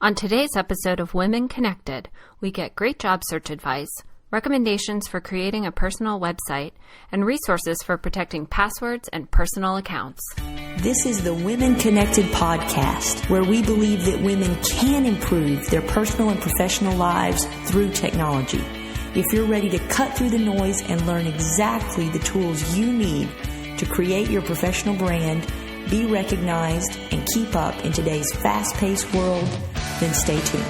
On today's episode of Women Connected, we get great job search advice, recommendations for creating a personal website, and resources for protecting passwords and personal accounts. This is the Women Connected podcast, where we believe that women can improve their personal and professional lives through technology. If you're ready to cut through the noise and learn exactly the tools you need to create your professional brand, be recognized, and keep up in today's fast-paced world, then stay tuned.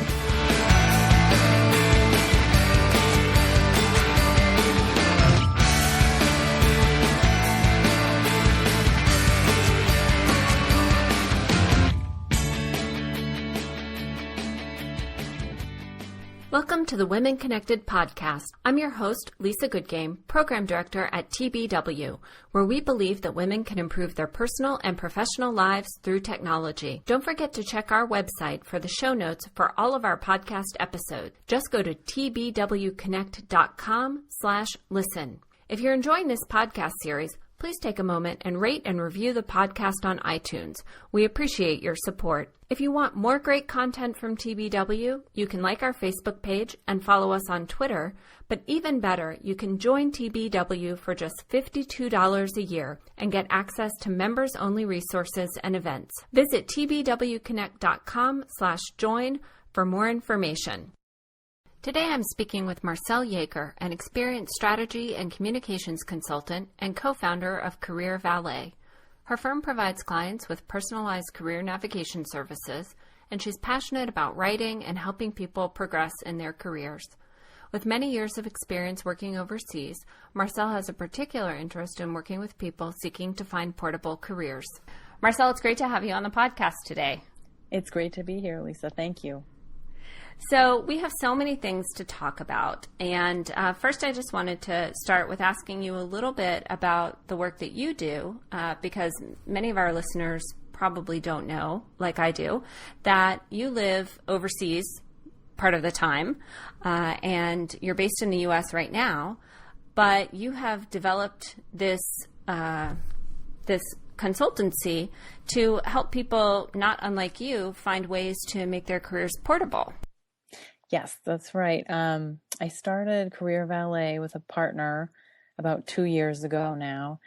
Welcome to the Women Connected podcast. I'm your host, Lisa Goodgame, Program Director at TBW, where we believe that women can improve their personal and professional lives through technology. Don't forget to check our website for the show notes for all of our podcast episodes. Just go to tbwconnect.com/listen. If you're enjoying this podcast series, please take a moment and rate and review the podcast on iTunes. We appreciate your support. If you want more great content from TBW, you can like our Facebook page and follow us on Twitter. But even better, you can join TBW for just $52 a year and get access to members-only resources and events. Visit tbwconnect.com/join for more information. Today I'm speaking with Marcel Jaeger, an experienced strategy and communications consultant and co-founder of Career Valet. Her firm provides clients with personalized career navigation services, and she's passionate about writing and helping people progress in their careers. With many years of experience working overseas, Marcel has a particular interest in working with people seeking to find portable careers. Marcel, it's great to have you on the podcast today. It's great to be here, Lisa. Thank you. So we have so many things to talk about. And first, I just wanted to start with asking you a little bit about the work that you do, because many of our listeners probably don't know, like I do, that you live overseas part of the time, and you're based in the U.S. right now, but you have developed this consultancy to help people, not unlike you, find ways to make their careers portable. Yes, that's right. I started Career Valet with a partner about 2 years ago now,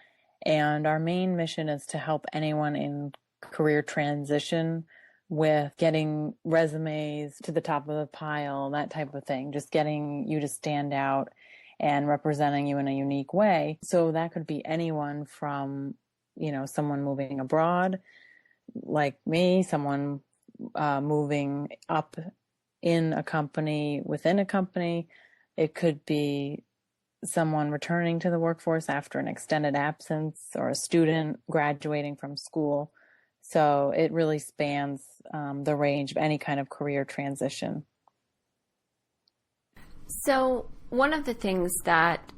and our main mission is to help anyone in career transition with getting resumes to the top of the pile, that type of thing, just getting you to stand out and representing you in a unique way. So that could be anyone from, someone moving abroad, like me, someone moving up in a company, within a company. It could be someone returning to the workforce after an extended absence, or a student graduating from school. So it really spans the range of any kind of career transition. So one of the things that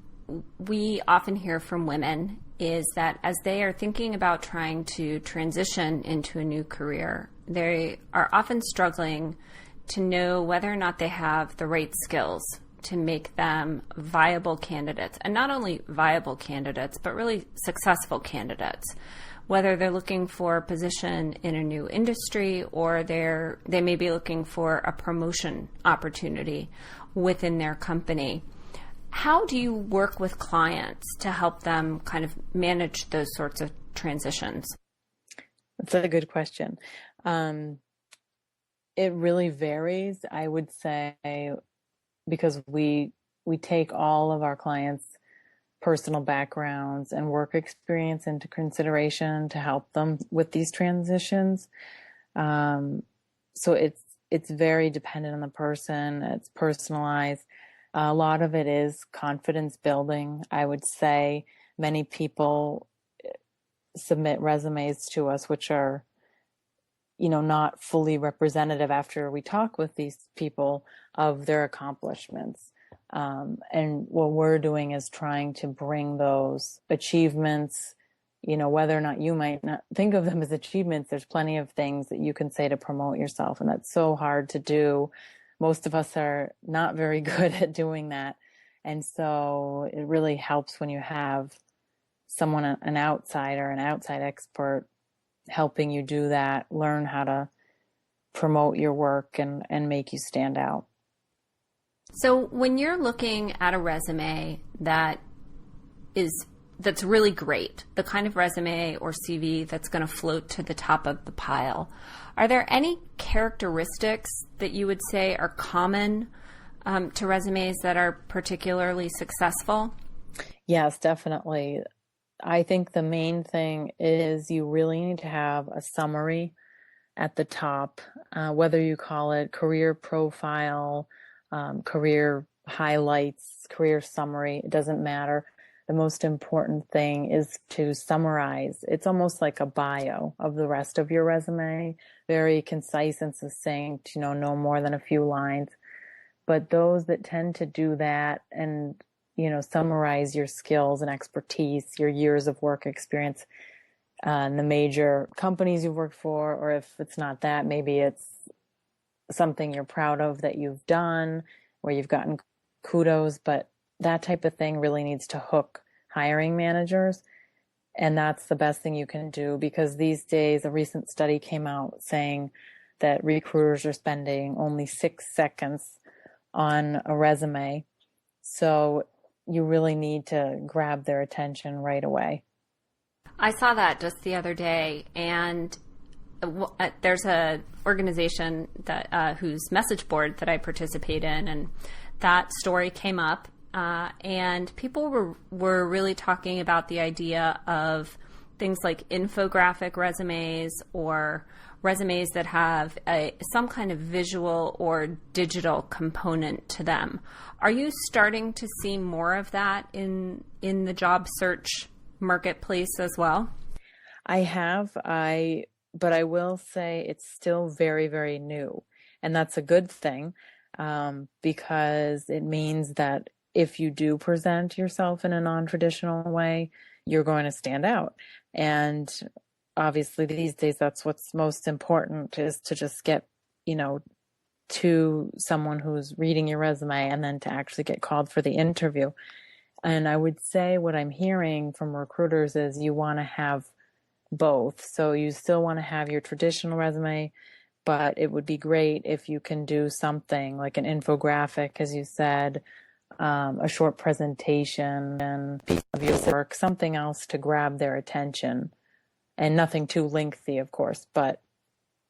we often hear from women is that as they are thinking about trying to transition into a new career, they are often struggling to know whether or not they have the right skills to make them viable candidates, and not only viable candidates, but really successful candidates, whether they're looking for a position in a new industry, or they may be looking for a promotion opportunity within their company. How do you work with clients to help them kind of manage those sorts of transitions? That's a good question. It really varies, I would say, because we take all of our clients' personal backgrounds and work experience into consideration to help them with these transitions. So it's very dependent on the person. It's personalized. A lot of it is confidence building. I would say many people submit resumes to us which are not fully representative after we talk with these people of their accomplishments. And what we're doing is trying to bring those achievements, whether or not you might not think of them as achievements, there's plenty of things that you can say to promote yourself. And that's so hard to do. Most of us are not very good at doing that. And so it really helps when you have someone, an outsider, an outside expert, helping you do that, learn how to promote your work and make you stand out. So when you're looking at a resume that's really great, the kind of resume or CV that's going to float to the top of the pile, are there any characteristics that you would say are common to resumes that are particularly successful? Yes, definitely. I think the main thing is you really need to have a summary at the top, whether you call it career profile, career highlights, career summary, it doesn't matter. The most important thing is to summarize. It's almost like a bio of the rest of your resume, very concise and succinct, no more than a few lines. But those that tend to do that and, summarize your skills and expertise, your years of work experience, and the major companies you've worked for, or if it's not that, maybe it's something you're proud of that you've done, where you've gotten kudos, but that type of thing really needs to hook hiring managers. And that's the best thing you can do, because these days, a recent study came out saying that recruiters are spending only 6 seconds on a resume. So you really need to grab their attention right away. I saw that just the other day, and there's a organization that whose message board that I participate in, and that story came up, and people were really talking about the idea of things like infographic resumes or resumes that have some kind of visual or digital component to them. Are you starting to see more of that in the job search marketplace as well? I have, but I will say it's still very, very new. And that's a good thing, because it means that if you do present yourself in a non-traditional way, you're going to stand out. And obviously these days, that's what's most important, is to just get, to someone who's reading your resume and then to actually get called for the interview. And I would say what I'm hearing from recruiters is you want to have both. So you still want to have your traditional resume, but it would be great if you can do something like an infographic, as you said, a short presentation and piece of your work, something else to grab their attention, and nothing too lengthy, of course, but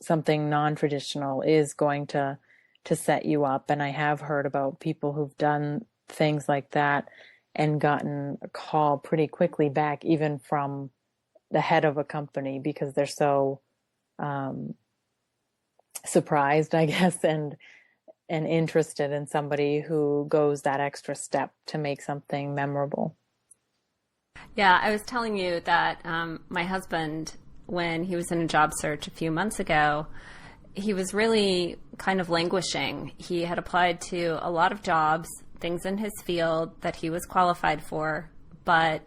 something non-traditional is going to set you up. And I have heard about people who've done things like that and gotten a call pretty quickly back, even from the head of a company, because they're so surprised, I guess, and interested in somebody who goes that extra step to make something memorable. Yeah, I was telling you that my husband, when he was in a job search a few months ago, he was really kind of languishing. He had applied to a lot of jobs, things in his field that he was qualified for, but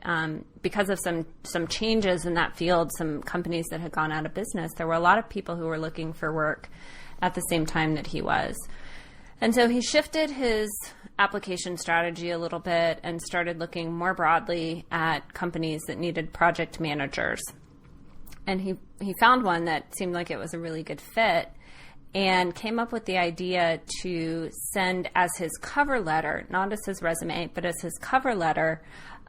because of some changes in that field, some companies that had gone out of business, there were a lot of people who were looking for work at the same time that he was. And so he shifted his application strategy a little bit and started looking more broadly at companies that needed project managers. And he found one that seemed like it was a really good fit, and came up with the idea to send as his cover letter, not as his resume, but as his cover letter,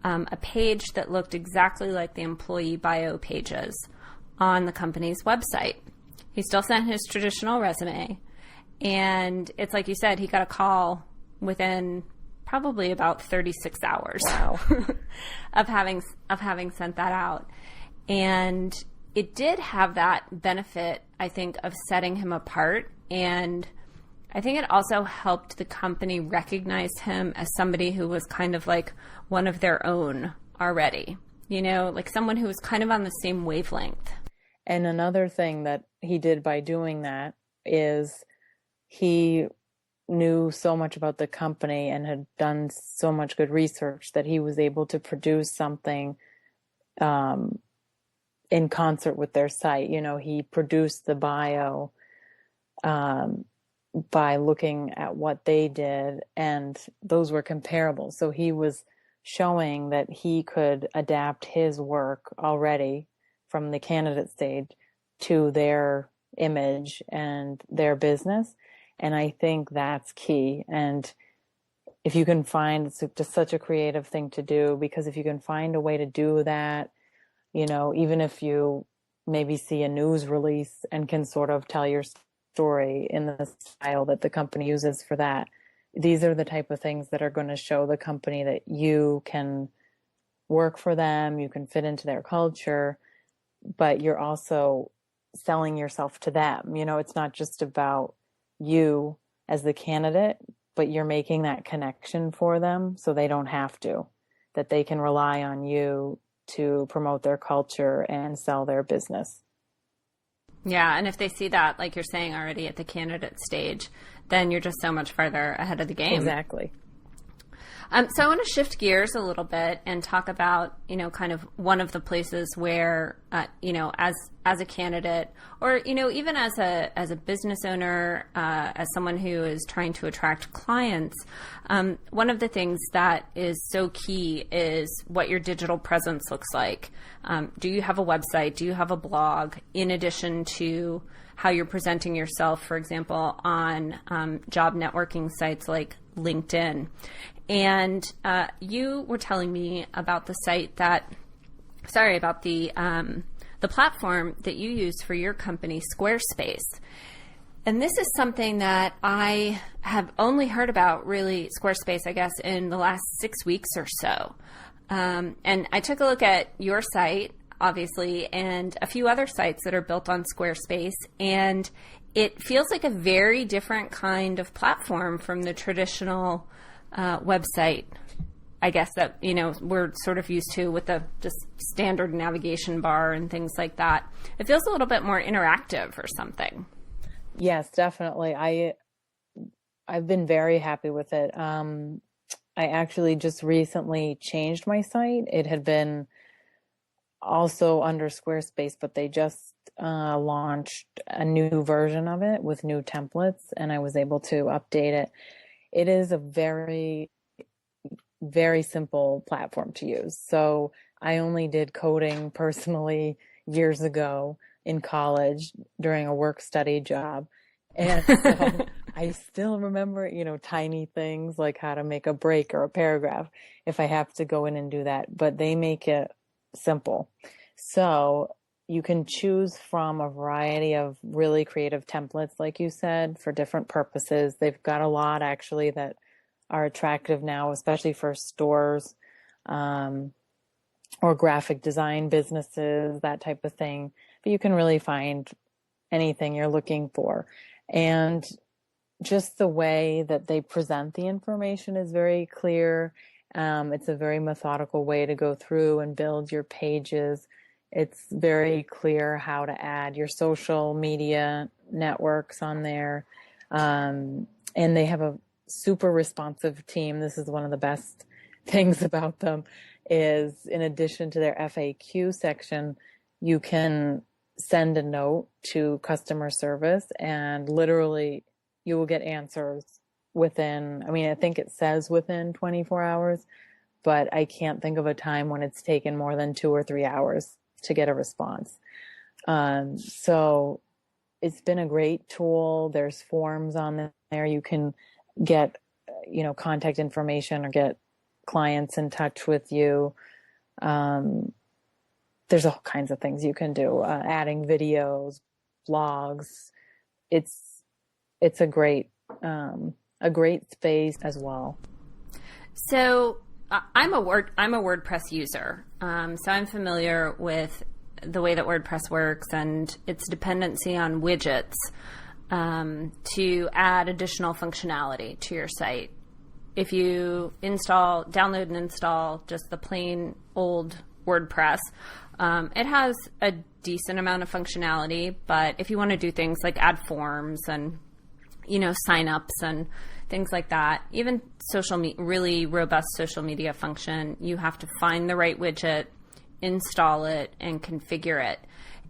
a page that looked exactly like the employee bio pages on the company's website. He still sent his traditional resume, and it's like you said, he got a call within probably about 36 hours. Wow. of having sent that out. And it did have that benefit, I think, of setting him apart. And I think it also helped the company recognize him as somebody who was kind of like one of their own already, like someone who was kind of on the same wavelength. And another thing that he did by doing that is he knew so much about the company and had done so much good research that he was able to produce something in concert with their site. He produced the bio by looking at what they did, and those were comparable. So he was showing that he could adapt his work already from the candidate stage to their image and their business. And I think that's key. And if you can find, it's just such a creative thing to do, because if you can find a way to do that, you know, even if you maybe see a news release and can sort of tell your story in the style that the company uses for that, these are the type of things that are going to show the company that you can work for them, you can fit into their culture, but you're also selling yourself to them. You know, it's not just about you as the candidate, but you're making that connection for them so they don't have to, that they can rely on you to promote their culture and sell their business. Yeah, and if they see that, like you're saying, already at the candidate stage, then you're just so much farther ahead of the game. Exactly. So I want to shift gears a little bit and talk about, you know, kind of one of the places where, you know, as a candidate, or, you know, even as a business owner, as someone who is trying to attract clients, one of the things that is so key is what your digital presence looks like. Do you have a website? Do you have a blog? In addition to how you're presenting yourself, for example, on job networking sites like LinkedIn. And you were telling me about the the platform that you use for your company, Squarespace. And this is something that I have only heard about, really, Squarespace, I guess, in the last 6 weeks or so. And I took a look at your site, obviously, and a few other sites that are built on Squarespace, and it feels like a very different kind of platform from the traditional website, I guess, that, you know, we're sort of used to with the just standard navigation bar and things like that. It feels a little bit more interactive or something. Yes, definitely. I've been very happy with it. I actually just recently changed my site. It had been also under Squarespace, but they just launched a new version of it with new templates, and I was able to update it. It is a very, very simple platform to use. So I only did coding personally years ago in college during a work study job. And so I still remember, you know, tiny things like how to make a break or a paragraph if I have to go in and do that, but they make it simple. So you can choose from a variety of really creative templates, like you said, for different purposes. They've got a lot actually that are attractive now, especially for stores, or graphic design businesses, that type of thing. But you can really find anything you're looking for. And just the way that they present the information is very clear. It's a very methodical way to go through and build your pages. It's very clear how to add your social media networks on there. And they have a super responsive team. This is one of the best things about them, is in addition to their FAQ section, you can send a note to customer service and literally you will get answers within, I mean, I think it says within 24 hours, but I can't think of a time when it's taken more than 2 or 3 hours to get a response. So it's been a great tool. There's forms on there. You can get, you know, contact information or get clients in touch with you. There's all kinds of things you can do, adding videos, blogs. It's a great space as well. So I'm a WordPress user. So I'm familiar with the way that WordPress works and its dependency on widgets to add additional functionality to your site. If you download and install just the plain old WordPress, it has a decent amount of functionality, but if you want to do things like add forms and, you know, signups and things like that, even really robust social media function, you have to find the right widget, install it, and configure it.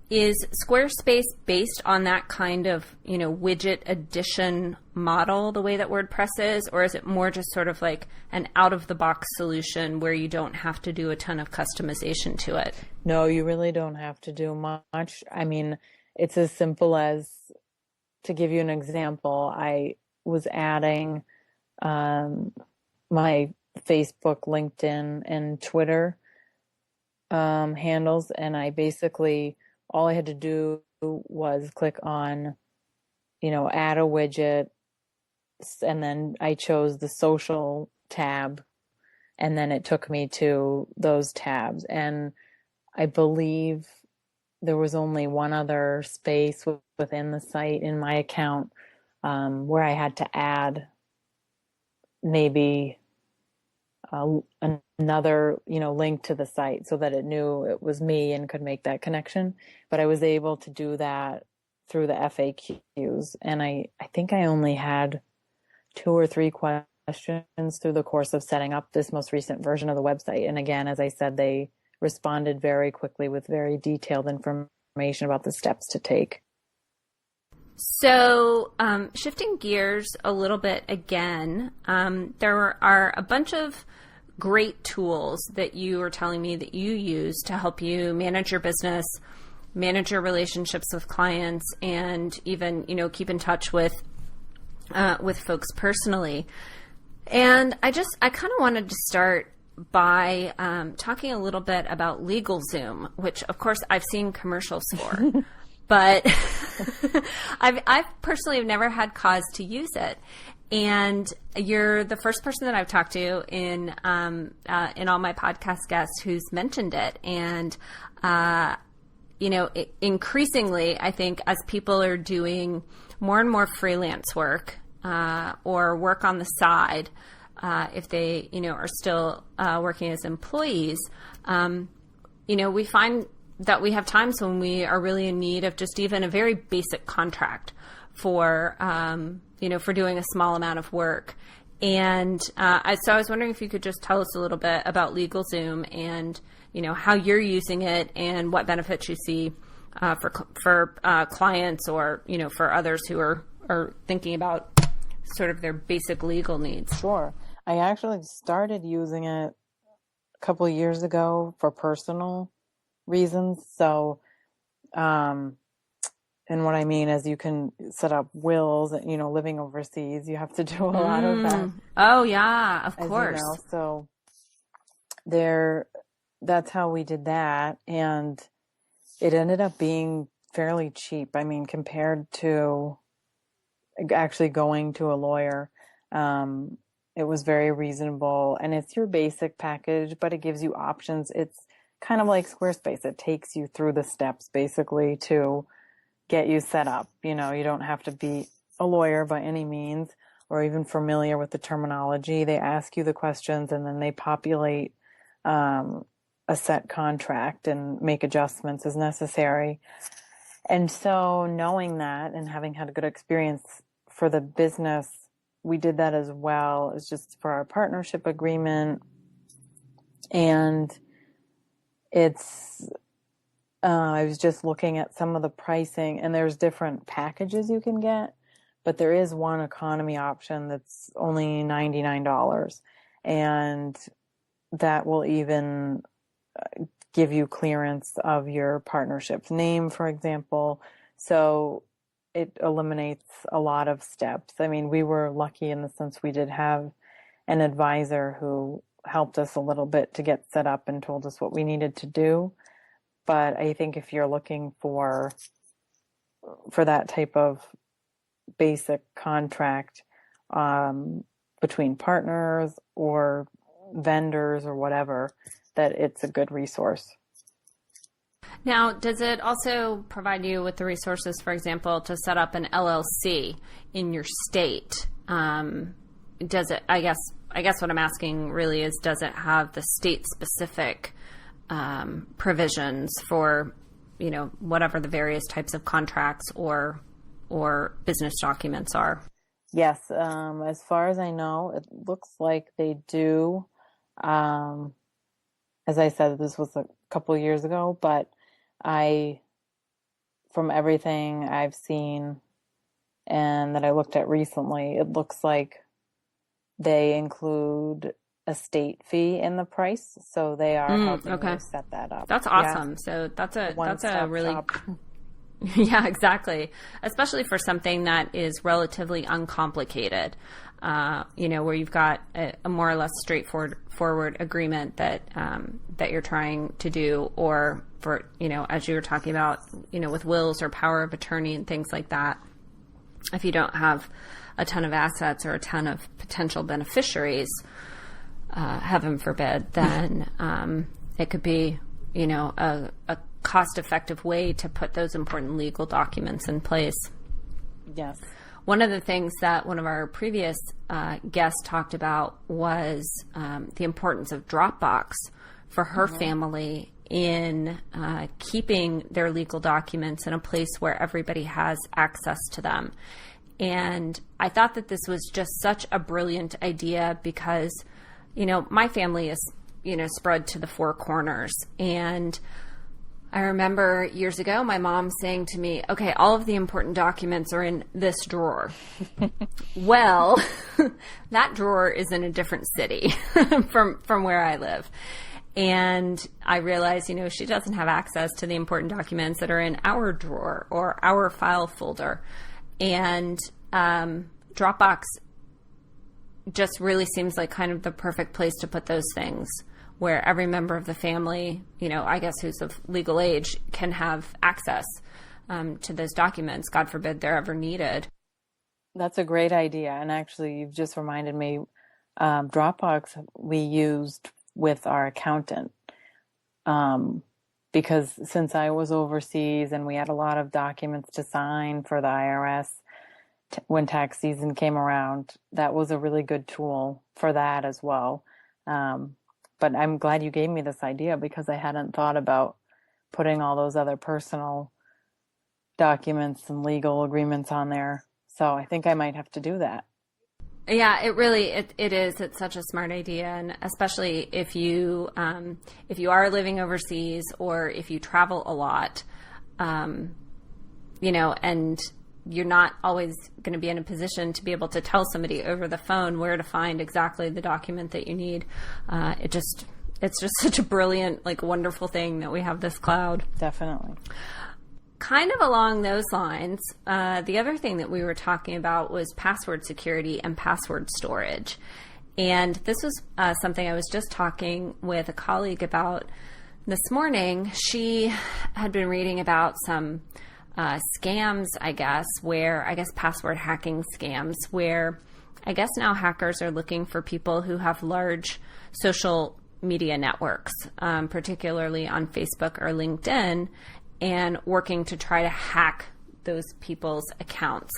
Is Squarespace based on that kind of, you know, widget addition model, the way that WordPress is, or is it more just sort of like an out-of-the-box solution where you don't have to do a ton of customization to it? No, you really don't have to do much. I mean, it's as simple as, to give you an example, I was adding my Facebook, LinkedIn, and Twitter handles, and I basically, all I had to do was click on, add a widget, and then I chose the social tab, and then it took me to those tabs. And I believe there was only one other space within the site in my account where I had to add maybe another, link to the site so that it knew it was me and could make that connection. But I was able to do that through the FAQs. And I think I only had 2 or 3 questions through the course of setting up this most recent version of the website. And again, as I said, they responded very quickly with very detailed information about the steps to take. So shifting gears a little bit again, there are a bunch of great tools that you were telling me that you use to help you manage your business, manage your relationships with clients, and even, keep in touch with folks personally. And I kind of wanted to start by talking a little bit about LegalZoom, which of course I've seen commercials for, but I've personally have never had cause to use it. And you're the first person that I've talked to in all my podcast guests who's mentioned it. And increasingly, I think as people are doing more and more freelance work or work on the side, if they, are still working as employees, we find that we have times when we are really in need of just even a very basic contract for, for doing a small amount of work. And so I was wondering if you could just tell us a little bit about LegalZoom and, how you're using it and what benefits you see for clients or, for others who are thinking about sort of their basic legal needs. Sure. I actually started using it a couple of years ago for personal reasons. So, and what I mean is you can set up wills, living overseas, you have to do a lot of that. Oh yeah, of course. So that's how we did that. And it ended up being fairly cheap. I mean, compared to actually going to a lawyer, it was very reasonable, and it's your basic package, but it gives you options. It's kind of like Squarespace. It takes you through the steps basically to get you set up. You don't have to be a lawyer by any means or even familiar with the terminology. They ask you the questions and then they populate a set contract and make adjustments as necessary. And so knowing that and having had a good experience for the business, we did that as well. It's just for our partnership agreement. And I was just looking at some of the pricing, and there's different packages you can get, but there is one economy option that's only $99. And that will even give you clearance of your partnership's name, for example. So it eliminates a lot of steps. I mean, we were lucky in the sense we did have an advisor who helped us a little bit to get set up and told us what we needed to do. But I think if you're looking for that type of basic contract between partners or vendors or whatever, that it's a good resource. Now, does it also provide you with the resources, for example, to set up an LLC in your state? Does it, I guess what I'm asking really is, does it have the state-specific provisions for, whatever the various types of contracts or business documents are? Yes. As far as I know, it looks like they do. As I said, this was a couple of years ago, but from everything I've seen and that I looked at recently, it looks like they include a state fee in the price, so they are helping you set that up. That's awesome. Yeah. So that's a really Yeah, exactly. Especially for something that is relatively uncomplicated, where you've got a more or less straightforward agreement that you're trying to do, or for, as you were talking about, with wills or power of attorney and things like that. If you don't have a ton of assets or a ton of potential beneficiaries, heaven forbid, then it could be, a cost-effective way to put those important legal documents in place. Yes. One of the things that one of our previous guests talked about was the importance of Dropbox for her family in keeping their legal documents in a place where everybody has access to them. And I thought that this was just such a brilliant idea because, my family is, spread to the four corners. And I remember years ago, my mom saying to me, okay, all of the important documents are in this drawer. Well, that drawer is in a different city from where I live. And I realized, she doesn't have access to the important documents that are in our drawer or our file folder. And Dropbox just really seems like kind of the perfect place to put those things, where every member of the family, I guess who's of legal age, can have access to those documents. God forbid they're ever needed. That's a great idea. And actually, you've just reminded me, Dropbox we used with our accountant. Because since I was overseas and we had a lot of documents to sign for the IRS, when tax season came around, that was a really good tool for that as well. But I'm glad you gave me this idea because I hadn't thought about putting all those other personal documents and legal agreements on there. So I think I might have to do that. Yeah, it is. It's such a smart idea. And especially if you are living overseas or if you travel a lot, and you're not always going to be in a position to be able to tell somebody over the phone where to find exactly the document that you need. It's just such a brilliant, wonderful thing that we have this cloud. Definitely. Kind of along those lines, the other thing that we were talking about was password security and password storage. And this was something I was just talking with a colleague about this morning. She had been reading about some scams, password hacking scams, where I guess now hackers are looking for people who have large social media networks, particularly on Facebook or LinkedIn, and working to try to hack those people's accounts.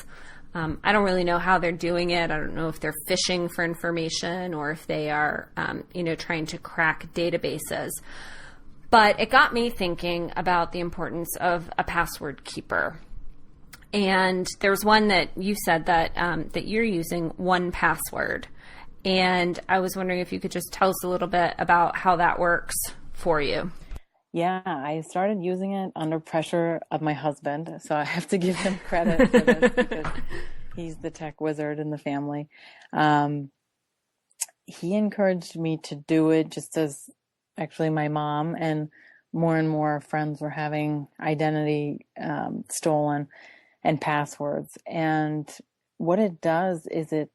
I don't really know how they're doing it. I don't know if they're phishing for information or if they are, trying to crack databases. But it got me thinking about the importance of a password keeper. And there's one that you said that you're using, 1Password. And I was wondering if you could just tell us a little bit about how that works for you. Yeah, I started using it under pressure of my husband. So I have to give him credit for this because he's the tech wizard in the family. He encouraged me to do it just as actually my mom and more friends were having identity stolen and passwords. And what it does is it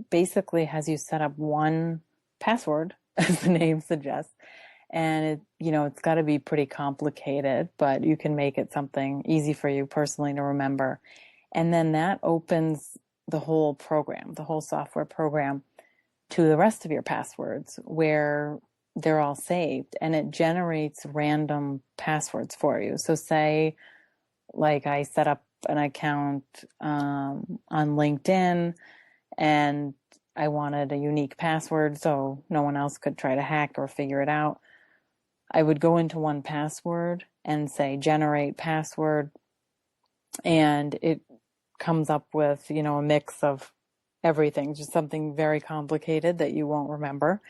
basically has you set up one password, as the name suggests. And it's got to be pretty complicated, but you can make it something easy for you personally to remember. And then that opens the whole program, the whole software program, to the rest of your passwords where they're all saved, and it generates random passwords for you. So say, I set up an account on LinkedIn and I wanted a unique password so no one else could try to hack or figure it out. I would go into 1Password and say generate password, and it comes up with, a mix of everything, just something very complicated that you won't remember,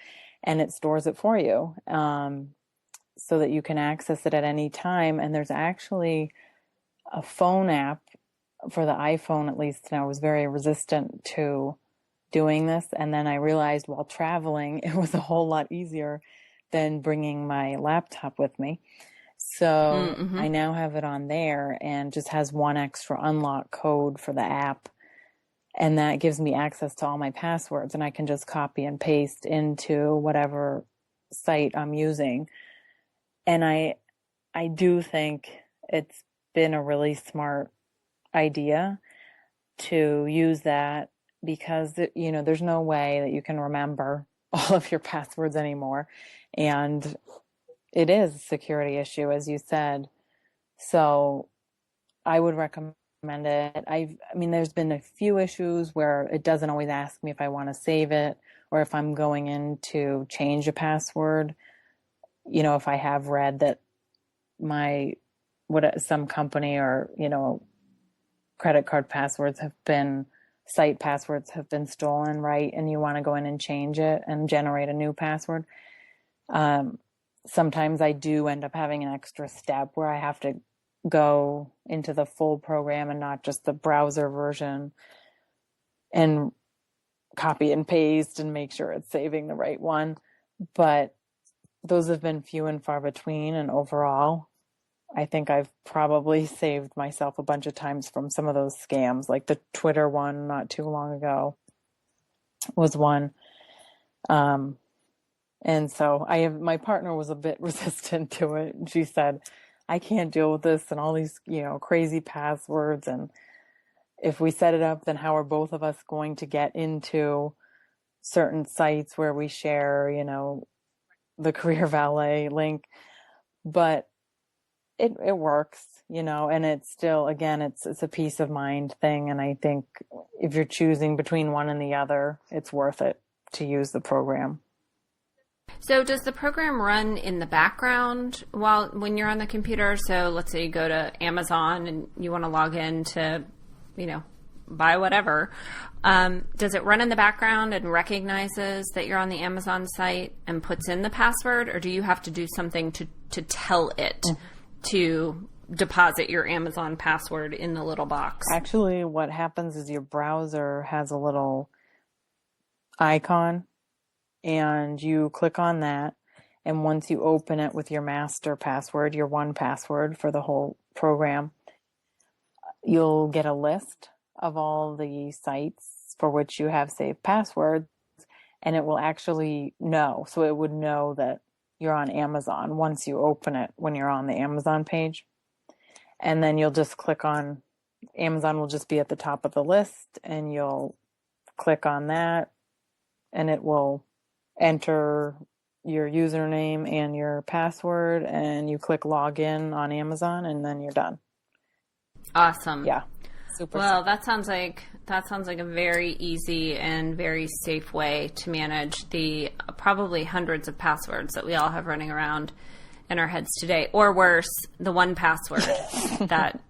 and it stores it for you so that you can access it at any time. And there's actually a phone app for the iPhone, at least, and I was very resistant to doing this. And then I realized while traveling, it was a whole lot easier than bringing my laptop with me. So I now have it on there and just has one extra unlock code for the app. And that gives me access to all my passwords, and I can just copy and paste into whatever site I'm using. And I do think it's been a really smart idea to use that, because, you know, there's no way that you can remember all of your passwords anymore. And it is a security issue, as you said. So I would recommend it. I mean, there's been a few issues where it doesn't always ask me if I want to save it, or if I'm going in to change a password. You know, if I have read that some company or, you know, credit card passwords site passwords have been stolen, right? And you want to go in and change it and generate a new password. Sometimes I do end up having an extra step where I have to go into the full program and not just the browser version, and copy and paste and make sure it's saving the right one. But those have been few and far between. And overall, I think I've probably saved myself a bunch of times from some of those scams, like the Twitter one not too long ago was one. And so my partner was a bit resistant to it. And she said, I can't deal with this and all these, you know, crazy passwords. And if we set it up, then how are both of us going to get into certain sites where we share, you know, the Career Valet link? But it works, you know, and it's still, again, it's a peace of mind thing. And I think if you're choosing between one and the other, it's worth it to use the program. So does the program run in the background when you're on the computer? So let's say you go to Amazon and you want to log in to, you know, buy whatever. Does it run in the background and recognizes that you're on the Amazon site and puts in the password, or do you have to do something to tell it to deposit your Amazon password in the little box? Actually, what happens is your browser has a little icon, and you click on that. And once you open it with your master password, your one password for the whole program, you'll get a list of all the sites for which you have saved passwords, and it will actually know. So it would know that you're on Amazon once you open it when you're on the Amazon page. And then you'll just click on Amazon, will just be at the top of the list, and you'll click on that, and it will enter your username and your password, and you click login on Amazon, and then you're done. Awesome. Yeah. Super. Well, that sounds like a very easy and very safe way to manage the probably hundreds of passwords that we all have running around in our heads today, or worse, the one password that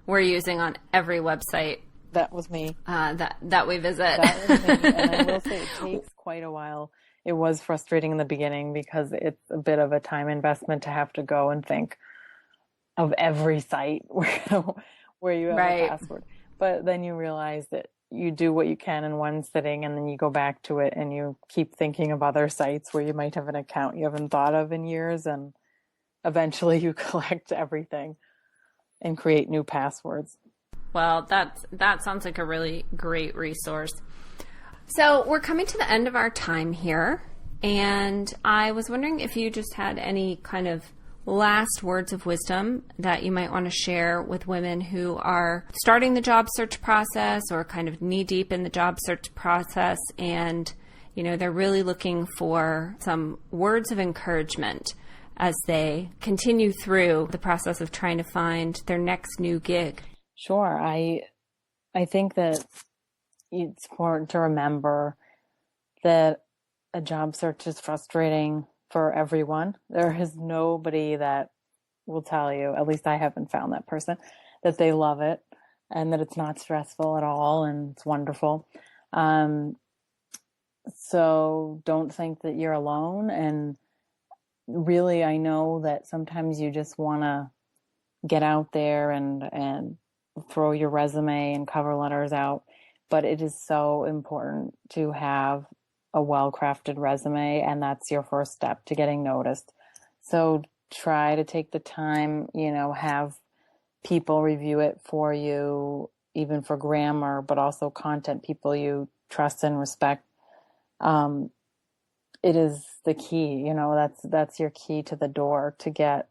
we're using on every website. That was me. That we visit. That was me. And I will say it takes quite a while. It was frustrating in the beginning because it's a bit of a time investment to have to go and think of every site where you have a password. But then you realize that you do what you can in one sitting, and then you go back to it and you keep thinking of other sites where you might have an account you haven't thought of in years, and eventually you collect everything and create new passwords. Well, that sounds like a really great resource. So we're coming to the end of our time here, and I was wondering if you just had any kind of last words of wisdom that you might want to share with women who are starting the job search process or kind of knee deep in the job search process, and, you know, they're really looking for some words of encouragement as they continue through the process of trying to find their next new gig. Sure. I think that it's important to remember that a job search is frustrating for everyone. There is nobody that will tell you, at least I haven't found that person, that they love it and that it's not stressful at all and it's wonderful. So don't think that you're alone. And really, I know that sometimes you just want to get out there and throw your resume and cover letters out. But it is so important to have a well-crafted resume, and that's your first step to getting noticed. So try to take the time, have people review it for you, even for grammar, but also content, people you trust and respect. It is the key, that's your key to the door to get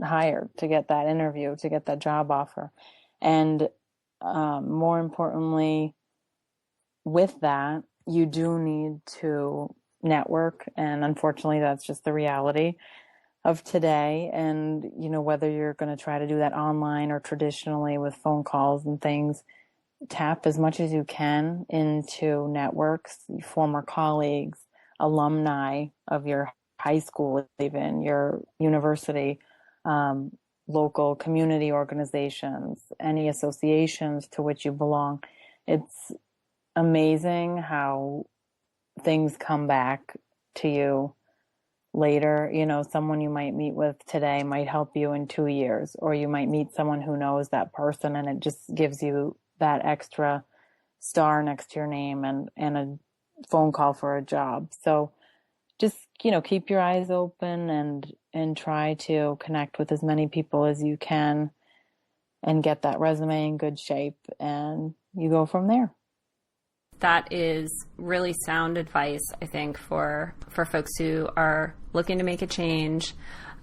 hired, to get that interview, to get that job offer. And more importantly, with that, you do need to network. And unfortunately, that's just the reality of today. And, whether you're going to try to do that online or traditionally with phone calls and things, tap as much as you can into networks, former colleagues, alumni of your high school, even your university, local community organizations, any associations to which you belong. It's amazing how things come back to you later. Someone you might meet with today might help you in 2 years, or you might meet someone who knows that person, and it just gives you that extra star next to your name and a phone call for a job. So just, keep your eyes open and try to connect with as many people as you can and get that resume in good shape, and you go from there. That is really sound advice, I think, for folks who are looking to make a change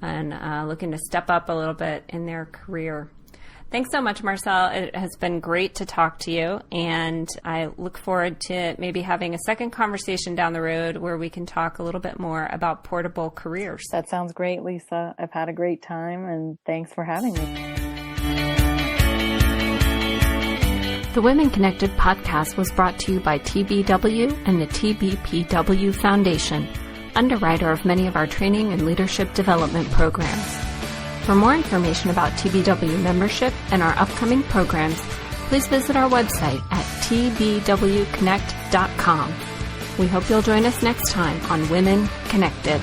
and looking to step up a little bit in their career. Thanks so much, Marcel. It has been great to talk to you, and I look forward to maybe having a second conversation down the road where we can talk a little bit more about portable careers. That sounds great, Lisa. I've had a great time, and thanks for having me. The Women Connected podcast was brought to you by TBW and the TBPW Foundation, underwriter of many of our training and leadership development programs. For more information about TBW membership and our upcoming programs, please visit our website at tbwconnect.com. We hope you'll join us next time on Women Connected.